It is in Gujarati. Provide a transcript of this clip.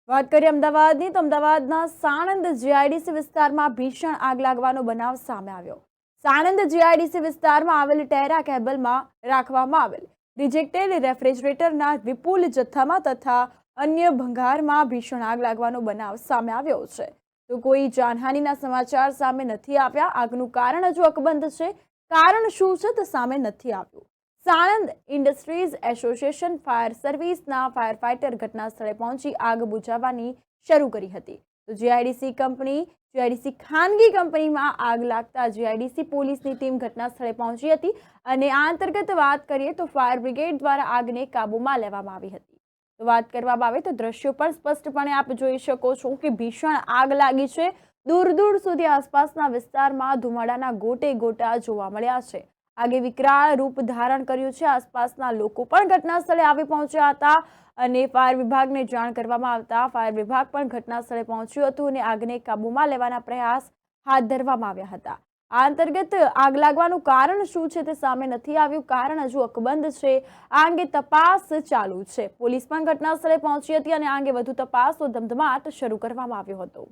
વાત કરીએ અમદાવાદની તો અમદાવાદના સાણંદ જીઆઈડીસી વિસ્તારમાં ભીષણ આગ લાગવાનો બનાવ સામે આવ્યો। સાણંદ જીઆઈડીસી વિસ્તારમાં આવેલ ટેરા કેબલમાં રાખવામાં આવેલ રિજેક્ટેડ રેફ્રિજરેટરના વિપુલ જથ્થામાં તથા અન્ય ભંગારમાં ભીષણ આગ લાગવાનો બનાવ સામે આવ્યો છે। તો કોઈ જાનહાનિના સમાચાર સામે નથી આવ્યા। આગનું કારણ હજુ અકબંધ છે। કારણ શું છે તે સામે નથી આવ્યું। સાણંદ ઇન્ડસ્ટ્રીઝ એસોસિએશન ફાયર સર્વિસના ફાયર ફાઇટર ઘટના સ્થળે પહોંચી આગ બુઝાવવાની શરૂ કરી હતી। તો જીઆઈડીસી ખાનગી કંપનીમાં આગ લાગતા જીઆઈડીસી પોલીસની ટીમ ઘટના સ્થળે પહોંચી હતી અને આ અંતર્ગત વાત કરીએ તો ફાયર બ્રિગેડ દ્વારા આગને કાબૂમાં લેવામાં આવી હતી। તો વાત કરવામાં આવે તો દ્રશ્યો પર સ્પષ્ટપણે આપ જોઈ શકો છો કે ભીષણ આગ લાગી છે। દૂર દૂર સુધી આસપાસના વિસ્તારમાં ધુમાડાના ગોટે ગોટા જોવા મળ્યા છે। આગે વિકરાળ રૂપ ધારણ કર્યું છે। આસપાસના લોકો પણ ઘટના સ્થળે આવી પહોંચ્યા હતા અને ફાયર વિભાગને જાણ કરવામાં આવતા ફાયર વિભાગ પણ ઘટના સ્થળે પહોંચ્યું હતું અને આગને કાબૂમાં લેવાના પ્રયાસ હાથ ધરવામાં આવ્યા હતા। આ અંતર્ગત આગ લાગવાનું કારણ શું છે તે સામે નથી આવ્યું। કારણ હજુ અકબંધ છે। આ અંગે તપાસ ચાલુ છે। પોલીસ પણ ઘટના સ્થળે પહોંચી હતી અને આ અંગે વધુ તપાસનો ધમધમાટ શરૂ કરવામાં આવ્યો હતો।